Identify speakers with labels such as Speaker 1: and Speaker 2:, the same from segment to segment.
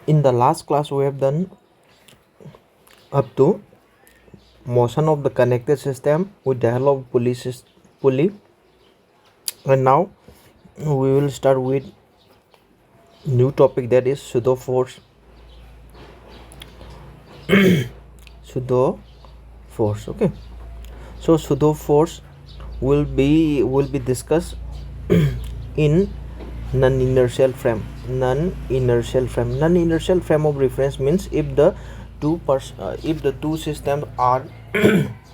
Speaker 1: In the last class we have done up to motion of the connected system with dial pulley, and now we will start with new topic, that is pseudo force. Okay, so pseudo force will be discussed in non-inertial frame of reference means if the two systems are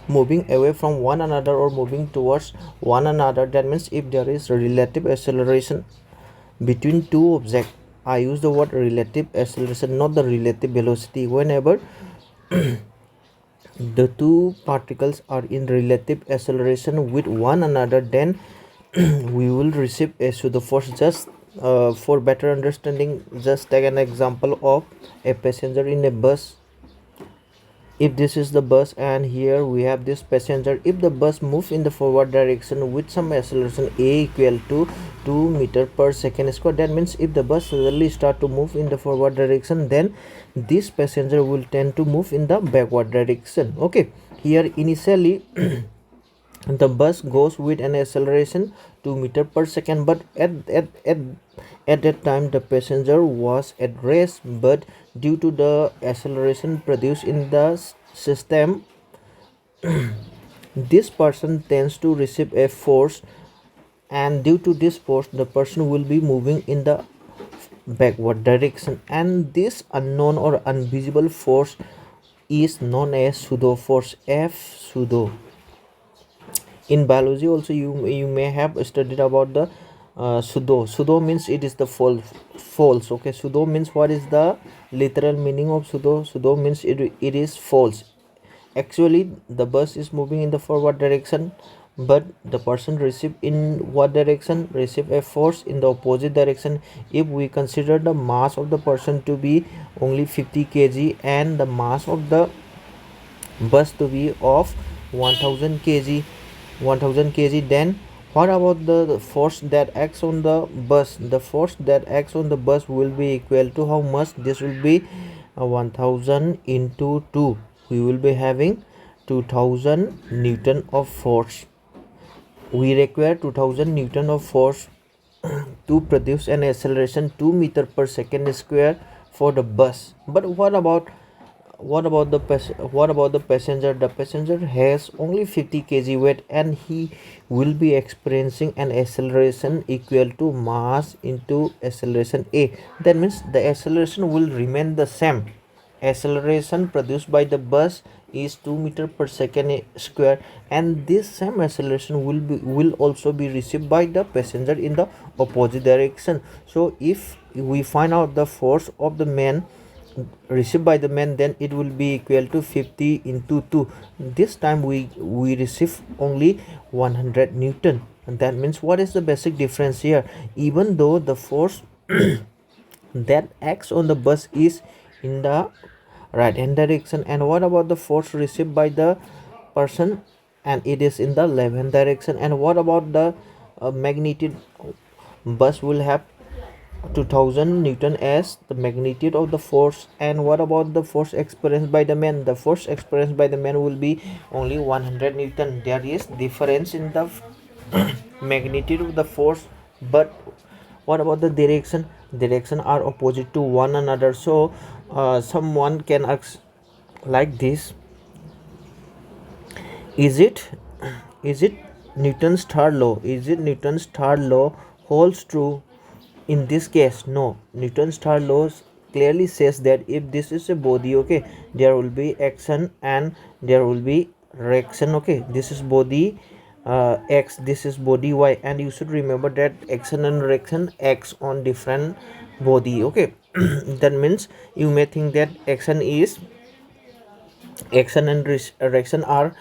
Speaker 1: moving away from one another or moving towards one another, that means if there is relative acceleration between two objects. I use the word relative acceleration, not the relative velocity. Whenever the two particles are in relative acceleration with one another, then we will receive a pseudo force. Just for better understanding, just take an example of a passenger in a bus. If this is the bus and here we have this passenger, if the bus moves in the forward direction with some acceleration a equal to 2 meter per second square, that means if the bus suddenly start to move in the forward direction, then this passenger will tend to move in the backward direction. Okay, here initially the bus goes with an acceleration 2 meter per second, but at that time the passenger was at rest, but due to the acceleration produced in the system, this person tends to receive a force, and due to this force the person will be moving in the backward direction, and this unknown or invisible force is known as pseudo force, F pseudo. In biology also you may have studied about the pseudo means it is the false. Okay, pseudo means, what is the literal meaning of pseudo means it is false. Actually the bus is moving in the forward direction, but the person receive in what direction? Receive a force in the opposite direction. If we consider the mass of the person to be only 50 kg and the mass of the bus to be of 1000 kg, then what about the force that acts on the bus? The force that acts on the bus will be equal to how much? This will be 1000 into 2. We will be having 2000 newton of force. We require 2000 newton of force to produce an acceleration 2 meter per second square for the bus. But what about the passenger? The passenger has only 50 kg weight, and he will be experiencing an acceleration equal to mass into acceleration a. That means the acceleration will remain the same. Acceleration produced by the bus is 2 meter per second square, and this same acceleration will also be received by the passenger in the opposite direction. So if we find out the force of the man received by the man, then it will be equal to 50 into 2. This time we receive only 100 newton, and that means, what is the basic difference here? Even though the force that acts on the bus is in the right hand direction, and what about the force received by the person, and it is in the left hand direction. And what about the magnitude? Bus will have 2000 newton as the magnitude of the force. And what about the force experienced by the man? The force experienced by the man will be only 100 newton. There is difference in the magnitude of the force, but what about the direction are opposite to one another. So someone can ask like this: is it Newton's third law? Is it Newton's third law holds true in this case? No, Newton's third law clearly says that if this is a body, okay, there will be action and there will be reaction. Okay, this is body x, this is body y, and you should remember that action and reaction acts on different body. Okay, that means you may think that action and reaction are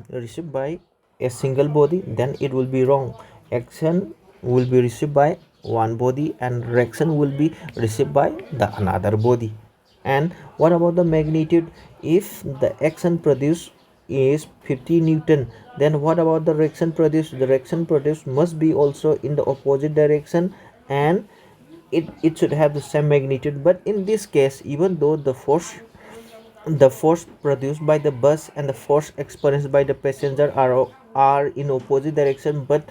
Speaker 1: received by a single body, then it will be wrong. Action will be received by one body and reaction will be received by the another body. And what about the magnitude? If the action produced is 50 newton, then what about the reaction produced? The reaction produced must be also in the opposite direction, and it should have the same magnitude. But in this case, even though the force produced by the bus and the force experienced by the passenger are in opposite direction, but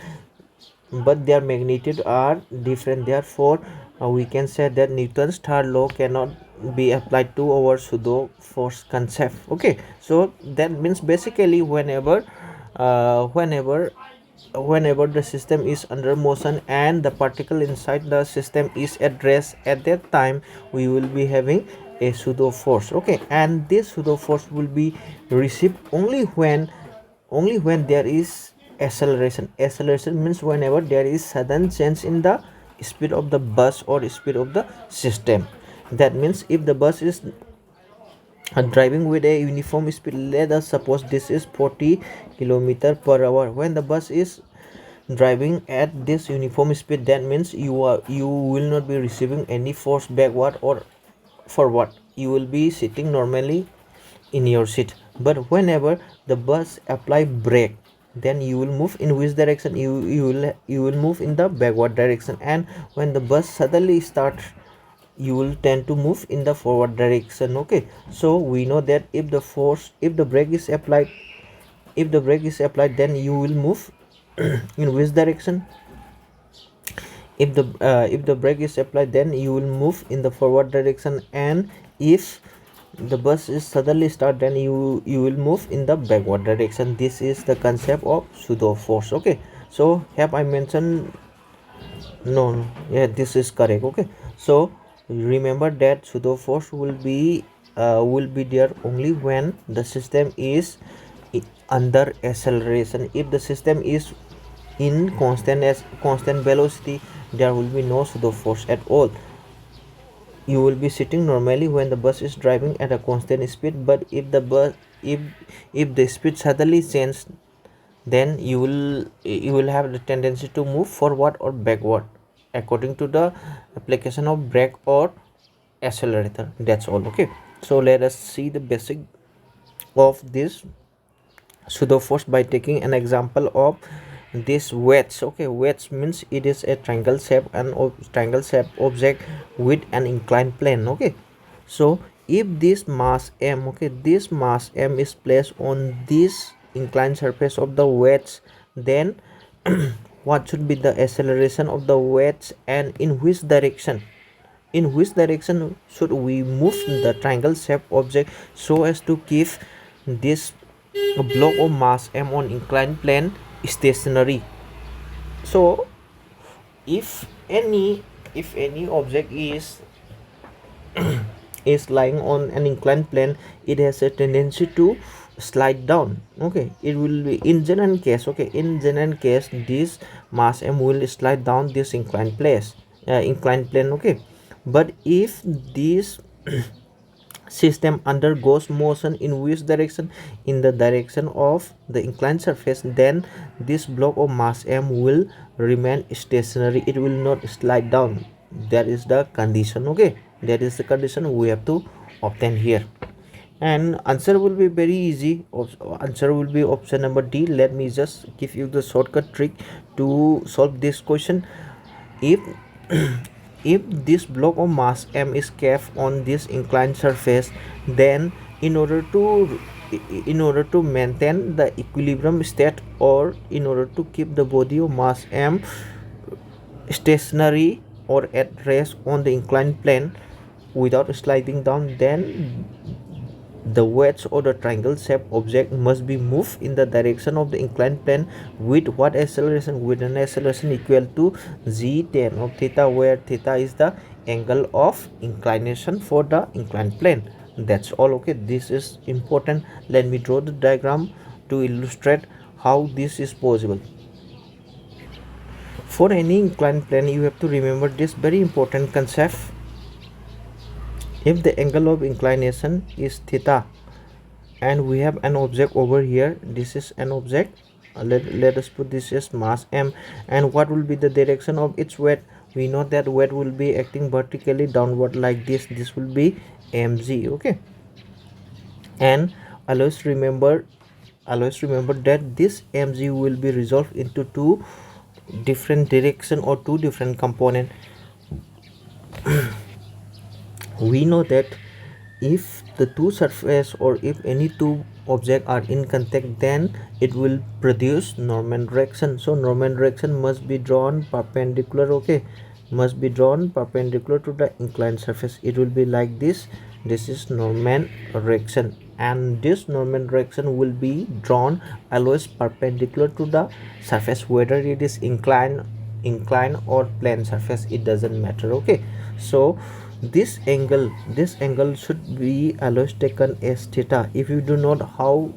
Speaker 1: their magnitude are different. Therefore we can say that Newton's third law cannot be applied to our pseudo force concept. Okay, so that means basically whenever the system is under motion and the particle inside the system is at rest, at that time we will be having a pseudo force. Okay, and this pseudo force will be received only when there is acceleration means whenever there is sudden change in the speed of the bus or speed of the system. That means if the bus is driving with a uniform speed, let us suppose this is 40 kilometer per hour. When the bus is driving at this uniform speed, that means you will not be receiving any force backward or forward. You will be sitting normally in your seat. But whenever the bus apply brake, then you will move in which direction? You will move in the backward direction. And when the bus suddenly starts, you will tend to move in the forward direction. Okay, so we know that if the brake is applied, then you will move in which direction? If the brake is applied, then you will move in the forward direction. And if the bus is suddenly start, then you will move in the backward direction. This is the concept of pseudo force. Okay, so have I mentioned? No, yeah, this is correct. Okay, so remember that pseudo force will be there only when the system is under acceleration. If the system is in constant velocity, there will be no pseudo force at all. You will be sitting normally when the bus is driving at a constant speed. But if the speed suddenly changes, then you will have the tendency to move forward or backward according to the application of brake or accelerator. That's all. Okay, so let us see the basic of this pseudo force by taking an example of this wedge. Okay, wedge means it is a triangle shape object with an inclined plane. Okay, so if this mass m, okay, this mass m is placed on this inclined surface of the wedge, then what should be the acceleration of the wedge, and in which direction should we move the triangle shaped object so as to keep this block of mass m on inclined plane stationary? So if any object is lying on an inclined plane, it has a tendency to slide down. Okay, it will be in general case. Okay, in general case, this mass m will slide down this inclined plane. Okay, but if this system undergoes motion in which direction? In the direction of the inclined surface, then this block of mass m will remain stationary. It will not slide down. That is the condition. Okay, that is the condition we have to obtain here. And answer will be very easy. Answer will be option number D. Let me just give you the shortcut trick to solve this question. If if this block of mass m is kept on this inclined surface, then in order to maintain the equilibrium state, or in order to keep the body of mass m stationary or at rest on the inclined plane without sliding down, then the wedge or the triangle shaped object must be moved in the direction of the inclined plane with what acceleration? With an acceleration equal to g tan of theta, where theta is the angle of inclination for the inclined plane. That's all. Okay, this is important. Let me draw the diagram to illustrate how this is possible. For any inclined plane, you have to remember this very important concept. If the angle of inclination is theta and we have an object over here, this is an object, let us put this as mass m, and what will be the direction of its weight? We know that weight will be acting vertically downward like this. This will be mg. Okay, and always remember that this mg will be resolved into two different direction or two different component. we know that if the two surface or if any two objects are in contact, then it will produce normal direction. So normal direction must be drawn perpendicular, okay, must be drawn perpendicular to the inclined surface. It will be like this. This is normal direction, and this normal direction will be drawn always perpendicular to the surface, whether it is inclined or plane surface, it doesn't matter, okay. So this angle should be always taken as theta. If you do not how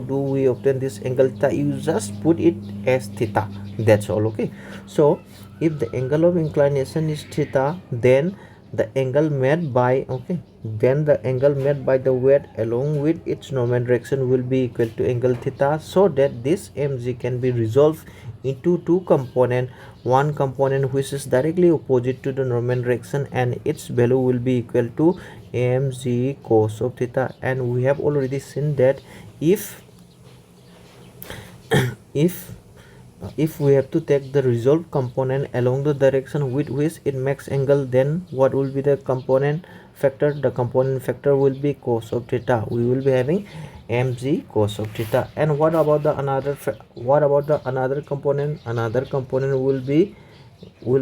Speaker 1: do we obtain this angle theta, you just put it as theta, that's all, okay. So if the angle of inclination is theta, then the angle made by the weight along with its normal direction will be equal to angle theta, so that this mg can be resolved into two component. One component which is directly opposite to the normal direction, and its value will be equal to mg cos of theta. And we have already seen that if if if we have to take the resolved component along the direction with which it makes angle, then what will be the component factor? The component factor will be cos of theta. We will be having mg cos of theta. And what about the another component? Another component will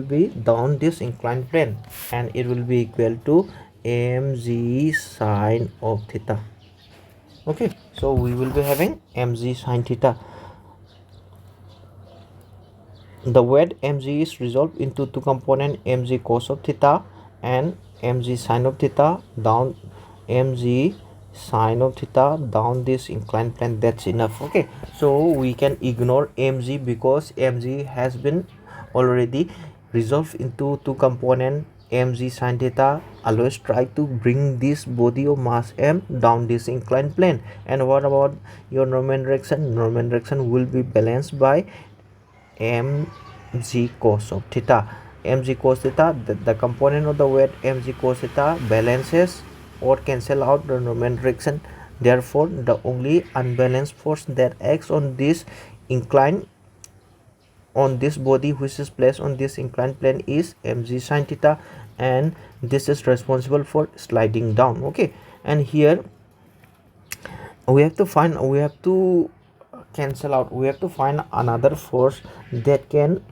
Speaker 1: be down this inclined plane, and it will be equal to mg sine of theta, okay. So we will be having mg sine theta. The weight mg is resolved into two components, mg cos of theta and mg sine of theta down mg sine of theta down this inclined plane. That's enough, okay. So we can ignore mg because mg has been already resolved into two components, mg sine theta. Always try to bring this body of mass m down this inclined plane. And what about your normal direction? Normal direction will be balanced by mg cos of theta. Mg cos theta, the component of the weight mg cos theta balances or cancel out the normal direction. Therefore the only unbalanced force that acts on this body which is placed on this inclined plane is mg sine theta, and this is responsible for sliding down, okay. And here we have to cancel out, we have to find another force that can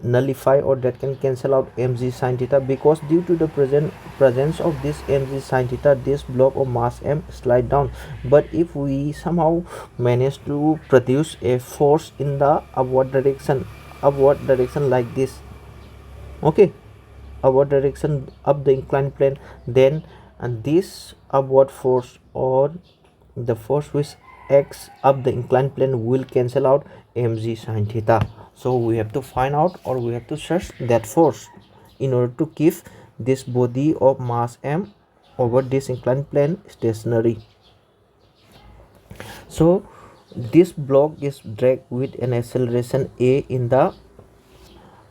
Speaker 1: nullify or that can cancel out mg sine theta, because due to the presence of this mg sine theta, this block of mass m slide down. But if we somehow manage to produce a force in the upward direction like this, okay, upward direction up the inclined plane, then this upward force or the force which acts up the inclined plane will cancel out mg sine theta. So we have to find out, or we have to search that force in order to keep this body of mass m over this inclined plane stationary. So this block is dragged with an acceleration a in the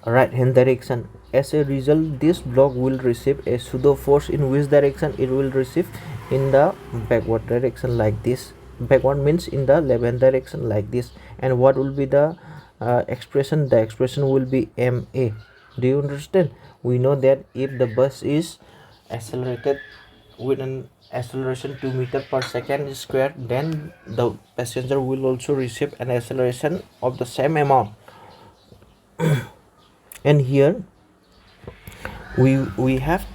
Speaker 1: right hand direction. As a result, this block will receive a pseudo force in which direction? It will receive in the backward direction like this. Backward means in the left hand direction like this. And what will be the expression? The expression will be ma. Do you understand? We know that if the bus is accelerated with an acceleration 2 meter per second square, then the passenger will also receive an acceleration of the same amount. And here we have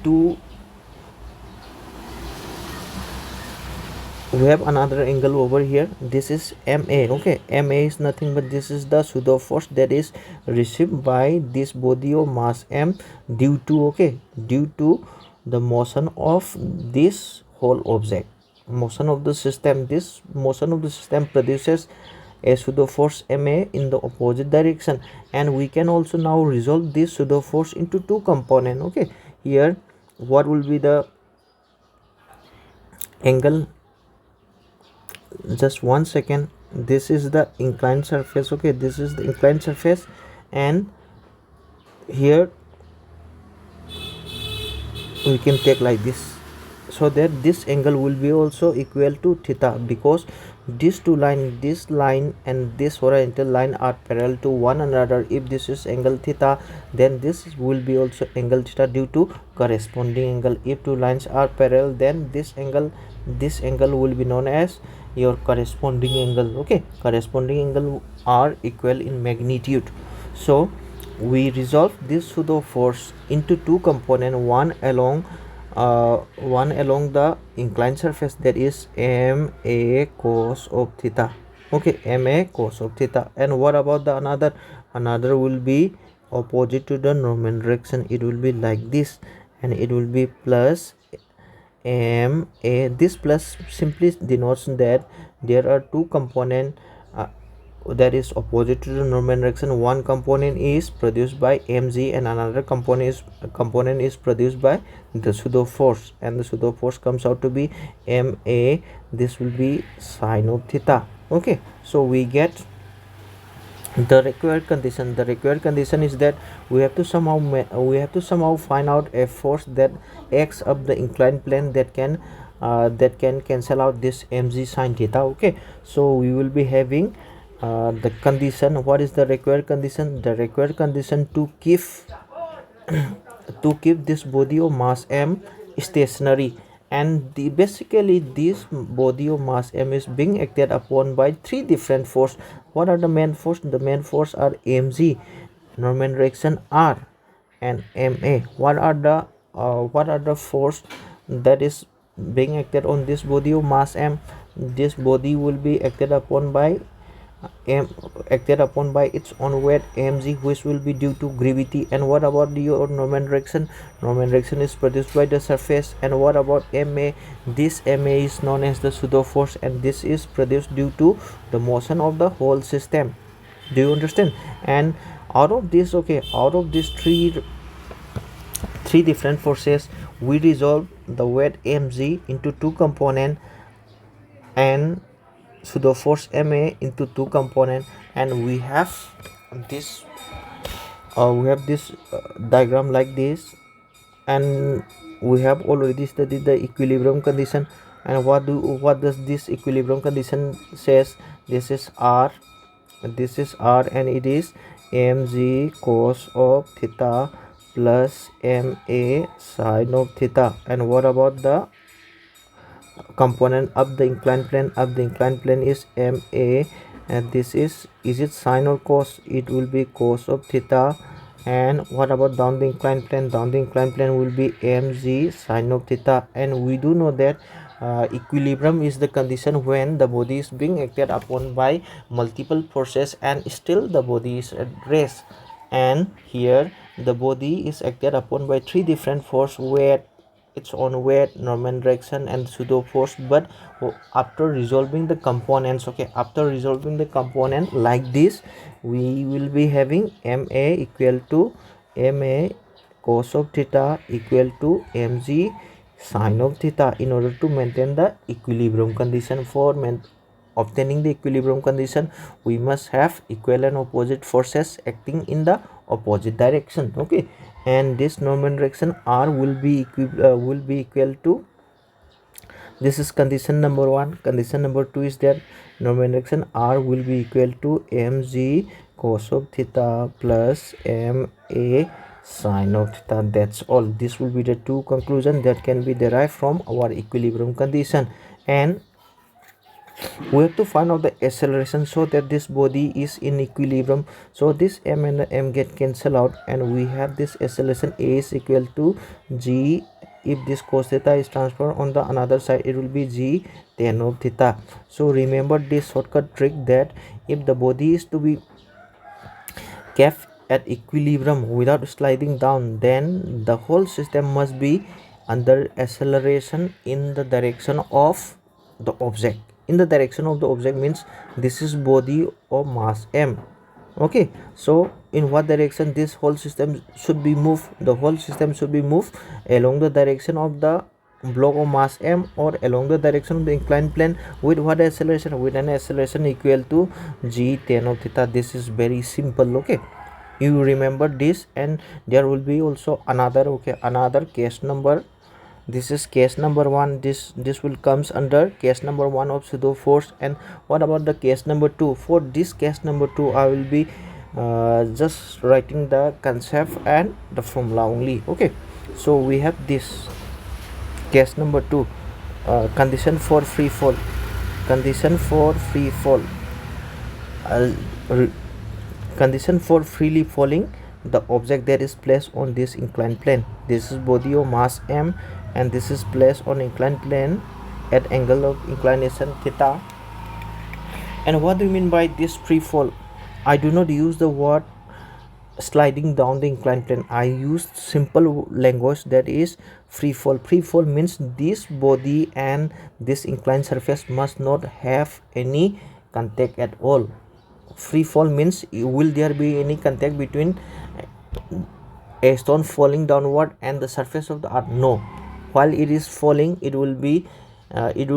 Speaker 1: another angle over here. This is ma, okay. Ma is nothing but this is the pseudo force that is received by this body of mass m due to the motion of this whole object, motion of the system. This motion of the system produces a pseudo force ma in the opposite direction, and we can also now resolve this pseudo force into two components, okay. Here what will be the angle? Just 1 second. This is the inclined surface, okay. This is the inclined surface, and here we can take like this, so that this angle will be also equal to theta, because these two line, this line and this horizontal line are parallel to one another. If this is angle theta, then this will be also angle theta due to corresponding angle. If two lines are parallel, then this angle will be known as your corresponding angle. Okay, corresponding angle are equal in magnitude. So we resolve this pseudo force into two components, one along the inclined surface, that is ma cos of theta. Okay, ma cos of theta. And what about the another will be opposite to the Norman direction. It will be like this, and it will be plus ma. This plus simply denotes that there are two components that is opposite to the Norman direction. One component is produced by mg and another component is produced by the pseudo force, and the pseudo force comes out to be ma. This will be sine of theta. Okay, so we get the required condition. The required condition is that we have to somehow find out a force that acts up the inclined plane that can cancel out this mg sine theta. Okay, so we will be having the condition. What is the required condition? The required condition to keep this body of mass m stationary, and basically this body of mass m is being acted upon by three different force. What are the main force? The main force are mg, Norman direction r, and ma. What are the force that is being acted on this body of mass m? This body will be acted upon by its own weight mg, which will be due to gravity. And what about your Norman direction? Norman direction is produced by the surface. And what about ma? This ma is known as the pseudo force, and this is produced due to the motion of the whole system. Do you understand? And out of these three different forces, we resolve the weight mg into two components and pseudo force ma into two components, and we have this diagram like this. And we have already studied the equilibrium condition. And what does this equilibrium condition says? This is r, and it is mg cos of theta plus ma sine of theta. And what about the component up the inclined plane? Up the inclined plane is ma, and this is it sine or cos? It will be cos of theta. And what about down the inclined plane? Down the inclined plane will be mg sine of theta. And we do know that equilibrium is the condition when the body is being acted upon by multiple forces and still the body is at rest. And here the body is acted upon by three different force: weight, its own weight, Norman direction, and pseudo force. But after resolving the components, after resolving the component like this, we will be having ma equal to ma cos of theta equal to mg sine of theta, in order to maintain the equilibrium condition. For obtaining the equilibrium condition, we must have equal and opposite forces acting in the opposite direction. Okay, and this Norman direction r will be equal to, this is condition number 1. Condition number 2 is that Norman direction r will be equal to mg cos of theta plus ma sine of theta. That's all. This will be the two conclusions that can be derived from our equilibrium condition. And we have to find out the acceleration so that this body is in equilibrium. So this m and the m get cancelled out, and we have this acceleration a is equal to g. If this cos theta is transferred on the another side, it will be g tan of theta. So remember this shortcut trick, that if the body is to be kept at equilibrium without sliding down, then the whole system must be under acceleration in the direction of the object. In the direction of the object means this is body of mass m. Okay, so in what direction this whole system should be moved? The whole system should be moved along the direction of the block of mass m, or along the direction of the inclined plane. With what acceleration? With an acceleration equal to g tan of theta. This is very simple. Okay, you remember this. And there will be also another case number This is case number 1. This will comes under case number 1 of pseudo force. And what about the case number 2? For this case number 2, I will be just writing the concept and the formula only. Okay, so we have this case number 2, condition for free fall. Condition for free fall. Condition for freely falling the object that is placed on this inclined plane. This is body of mass m, and this is placed on inclined plane at angle of inclination theta. And what do you mean by this free fall? I do not use the word sliding down the inclined plane. I use simple language, that is free fall. Free fall means this body and this inclined surface must not have any contact at all. Free fall means, will there be any contact between a stone falling downward and the surface of the earth? No. While it is falling, it will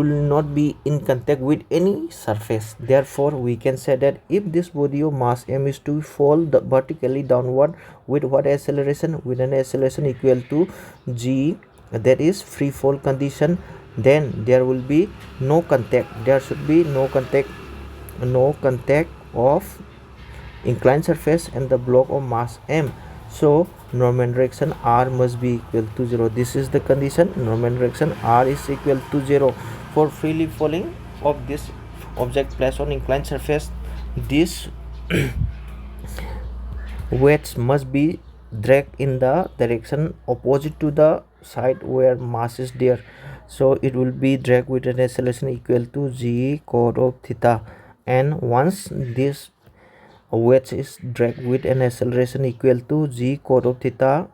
Speaker 1: not be in contact with any surface. Therefore, we can say that if this body of mass m is to fall vertically downward with what acceleration? With an acceleration equal to g, that is free fall condition, then there will be no contact. There should be no contact of inclined surface and the block of mass m. So Norman direction r must be equal to 0. This is the condition. Norman direction r is equal to 0 for freely falling of this object placed on inclined surface. This weights must be dragged in the direction opposite to the side where mass is there. So it will be dragged with an acceleration equal to g cot of theta. And once this wedge is dragged with an acceleration equal to g cot of theta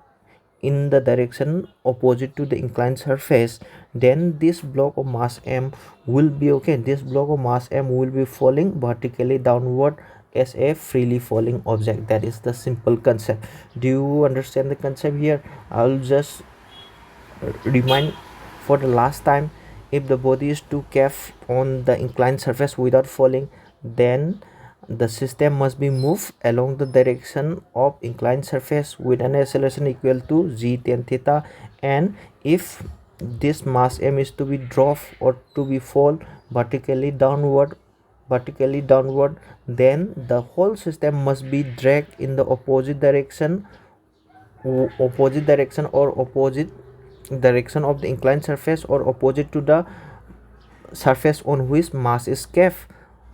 Speaker 1: in the direction opposite to the inclined surface, then this block of mass m will be falling vertically downward as a freely falling object. That is the simple concept. Do you understand the concept here? I'll just remind for the last time. If the body is to kept on the inclined surface without falling, then the system must be moved along the direction of inclined surface with an acceleration equal to g tan theta. And if this mass m is to be dropped or to be fall vertically downward, then the whole system must be dragged in the opposite direction or opposite direction of the inclined surface, or opposite to the surface on which mass is kept,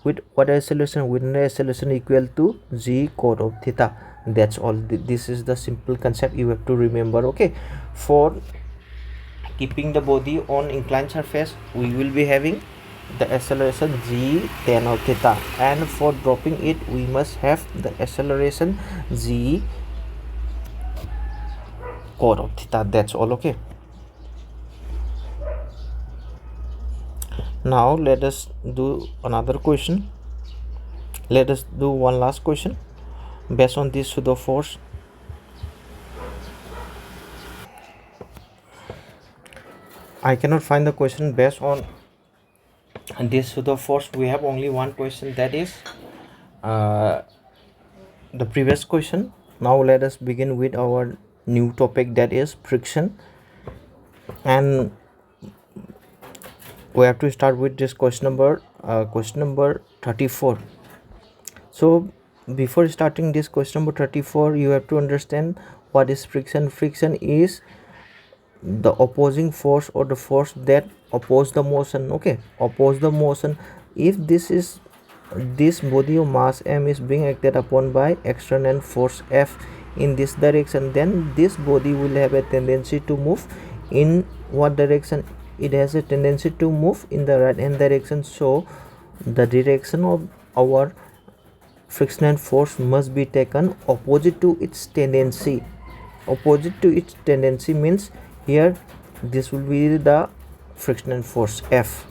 Speaker 1: with what acceleration? With an acceleration equal to g cot of theta. That's all. This is the simple concept you have to remember. Okay, for keeping the body on inclined surface, we will be having the acceleration g tan of theta, and for dropping it, we must have the acceleration g cot of theta. That's all. Okay, now let us do another question. Let us do one last question based on this pseudo force. I cannot find the question based on this pseudo force. We have only one question, that is the previous question. Now let us begin with our new topic, that is friction. And we have to start with this question number 34. So before starting this question number 34, you have to understand what is friction. Friction is the opposing force, or the force that oppose the motion. Okay, oppose the motion. If this body of mass m is being acted upon by external force F in this direction, then this body will have a tendency to move in what direction? It has a tendency to move in the right hand direction. So the direction of our frictional force must be taken opposite to its tendency. Opposite to its tendency means here this will be the frictional force F.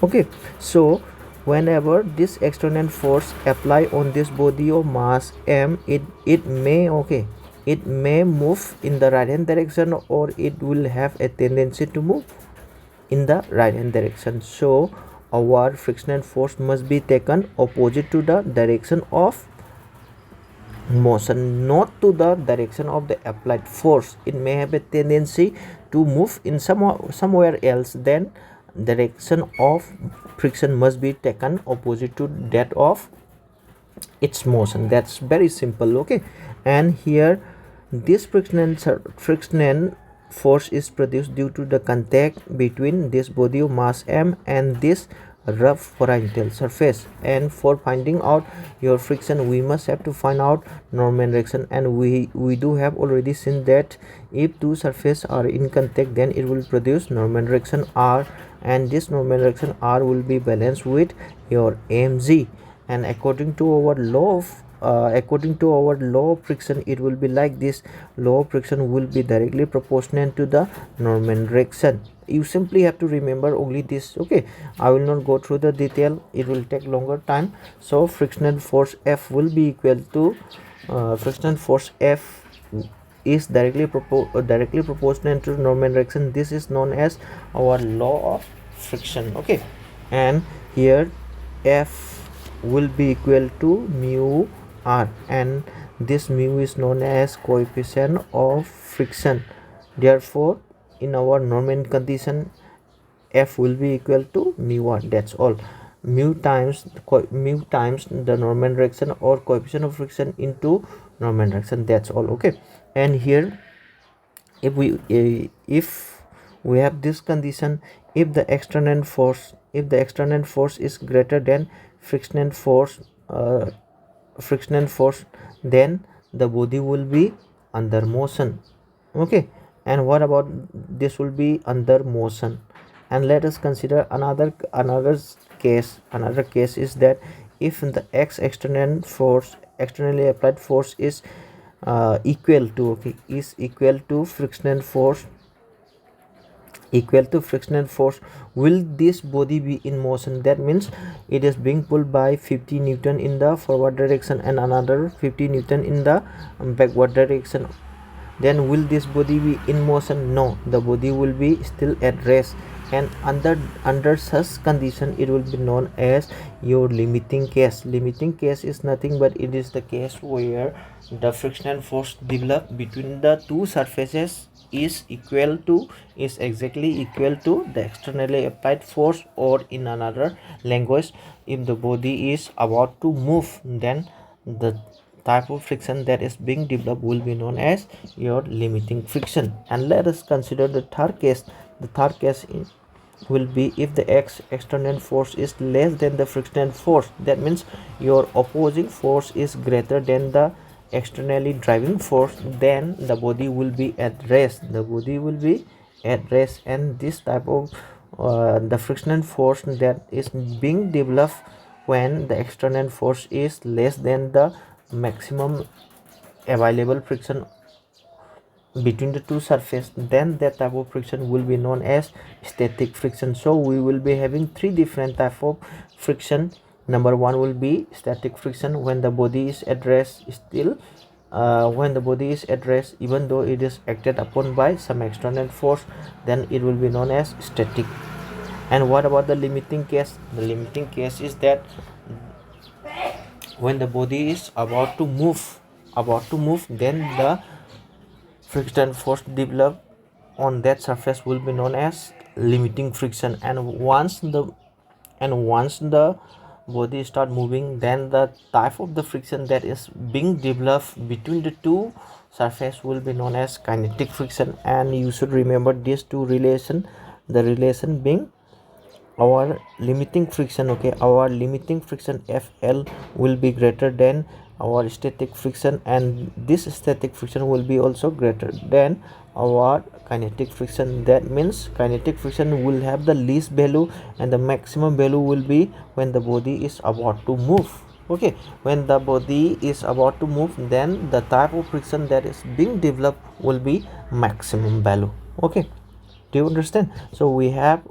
Speaker 1: Okay, so whenever this external force apply on this body of mass m, it may move in the right hand direction, or it will have a tendency to move in the right hand direction. So our frictional force must be taken opposite to the direction of motion, not to the direction of the applied force. It may have a tendency to move in somewhere else, then direction of friction must be taken opposite to that of its motion. That's very simple. Okay, and here this frictional force is produced due to the contact between this body of mass m and this rough horizontal surface. And for finding out your friction, we must have to find out Norman direction, and we do have already seen that if two surfaces are in contact, then it will produce Norman direction r, and this Norman direction r will be balanced with your mg. And according to our law of friction, it will be like this. Law of friction will be directly proportional to the Norman direction. You simply have to remember only this. Okay, I will not go through the detail, it will take longer time. So frictional force F will be equal to frictional force F is directly proportional to Norman direction. This is known as our law of friction. Okay, and here F will be equal to mu r, and this mu is known as coefficient of friction. Therefore, in our Norman condition, F will be equal to mu r. That's all. Mu times the Norman direction or coefficient of friction into Norman direction. That's all. Okay, and here if we have this condition, if the external force is greater than frictional force, then the body will be under motion. Okay, and what about this will be under motion? And let us consider another case. Another case is that if the externally applied force is equal to frictional force, will this body be in motion? That means it is being pulled by 50 Newton in the forward direction and another 50 Newton in the backward direction. Then will this body be in motion? No, the body will be still at rest, and under such condition it will be known as your limiting case. Limiting case is nothing but it is the case where the frictional force developed between the two surfaces is exactly equal to the externally applied force, or in another language, if the body is about to move, then the type of friction that is being developed will be known as your limiting friction. And let us consider the third case. The third case will be if the external force is less than the frictional force. That means your opposing force is greater than the externally driving force, then the body will be at rest. And this type of the frictional force that is being developed when the external force is less than the maximum available friction between the two surfaces, then that type of friction will be known as static friction. So we will be having three different type of friction. Number one will be static friction, when the body is at rest even though it is acted upon by some external force, then it will be known as static. And what about the limiting case? The limiting case is that when the body is about to move, then the friction force developed on that surface will be known as limiting friction. And once the body start moving, then the type of the friction that is being developed between the two surface will be known as kinetic friction. And you should remember these two relation, the relation being our limiting friction. Okay, our limiting friction FL will be greater than our static friction, and this static friction will be also greater than our kinetic friction. That means kinetic friction will have the least value and the maximum value will be when the body is about to move. Okay, when the body is about to move, then the type of friction that is being developed will be maximum value. Okay, do you understand? So we have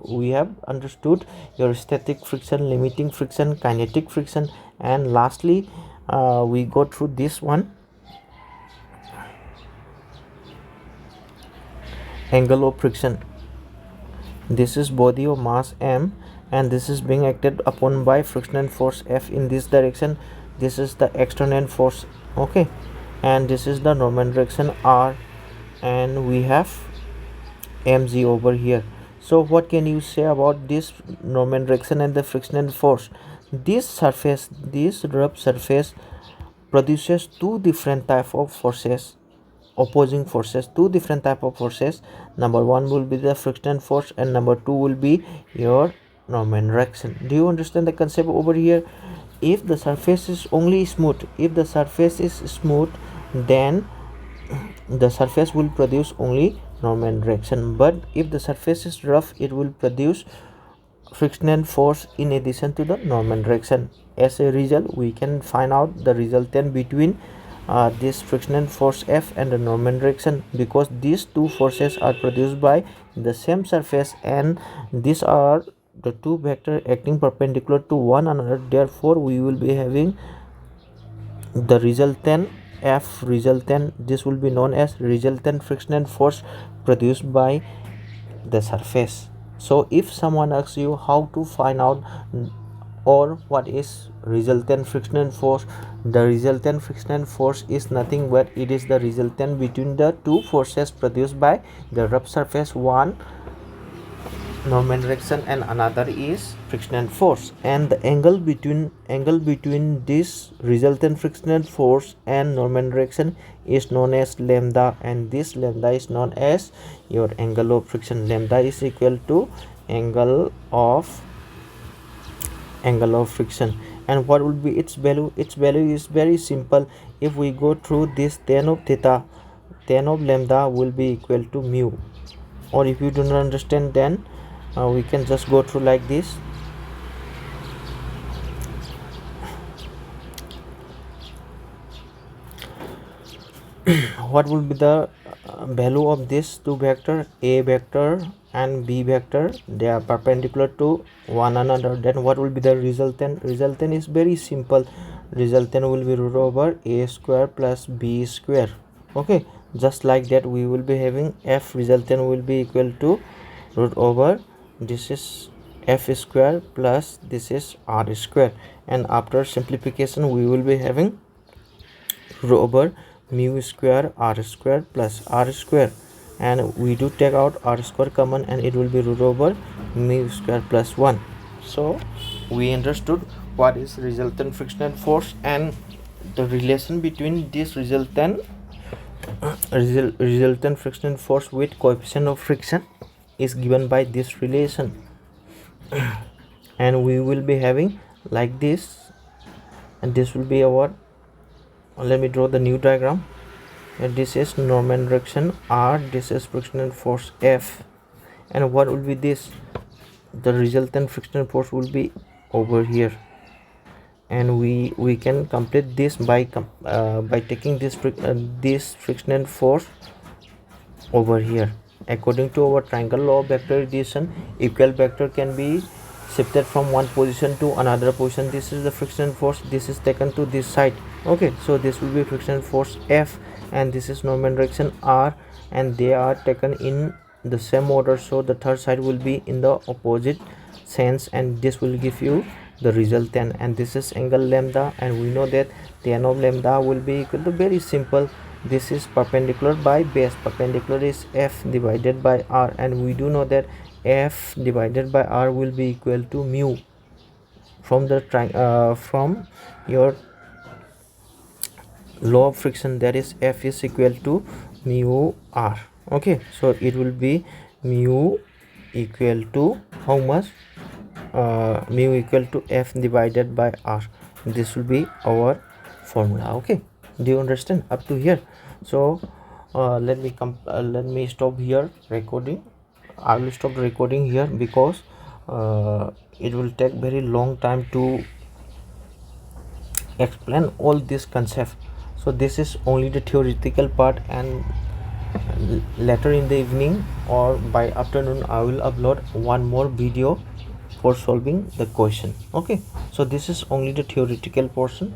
Speaker 1: understood your static friction, limiting friction, kinetic friction, and lastly we go through this one, angle of friction. This is body of mass m, and this is being acted upon by frictional force F in this direction. This is the external force. Okay, and this is the normal direction R, and we have mg over here. So what can you say about this normal direction and the frictional force? This rough surface produces two different type of forces, opposing forces, two different type of forces. Number one will be the frictional force, and number two will be your normal direction. Do you understand the concept over here? If the surface is only smooth, if the surface is smooth, then the surface will produce only normal direction, but if the surface is rough, it will produce frictional force in addition to the normal direction. As a result, we can find out the resultant between this frictional force F and the normal direction, because these two forces are produced by the same surface, and these are the two vectors acting perpendicular to one another. Therefore, we will be having the resultant F resultant. This will be known as resultant frictional force produced by the surface. So if someone asks you how to find out or what is resultant frictional force, the resultant frictional force is nothing but it is the resultant between the two forces produced by the rough surface, one normal direction and another is frictional force, and the angle between this resultant frictional force and normal direction is known as lambda, and this lambda is known as your angle of friction. Lambda is equal to angle of friction. And what will be its value? Its value is very simple. If we go through this, tan of theta, tan of lambda will be equal to mu. Or if you do not understand, then we can just go through like this. What will be the value of these two vector, a vector and b vector? They are perpendicular to one another. Then what will be the resultant? Resultant is very simple. Resultant will be root over a square plus b square. Okay, just like that, we will be having f resultant will be equal to root over, this is f square plus this is r square, and after simplification we will be having root over mu square r square plus r square, and we do take out r square common and it will be root over mu square plus 1. So we understood what is resultant frictional force, and the relation between this resultant frictional force with coefficient of friction is given by this relation. And we will be having like this, and this will be our, let me draw the new diagram, and this is normal direction R, this is frictional force F, and what will be this? The resultant frictional force will be over here, and we can complete this by taking this frictional force over here. According to our triangle law of vectorization, equal vector can be shifted from one position to another position. This is the friction force, this is taken to this side. Okay, so this will be friction force F, and this is normal direction R, and they are taken in the same order, so the third side will be in the opposite sense, and this will give you the resultant. And this is angle lambda, and we know that tan of lambda will be equal to, very simple, this is perpendicular by base, perpendicular is F divided by R, and we do know that F divided by R will be equal to mu from the from your law of friction, that is F is equal to mu R. Okay, so it will be mu equal to how much? Mu equal to F divided by R. This will be our formula. Okay, do you understand up to here? So let me stop here recording. I will stop the recording here because it will take very long time to explain all this concept. So this is only the theoretical part, and later in the evening or by afternoon I will upload one more video for solving the question. Okay, so this is only the theoretical portion.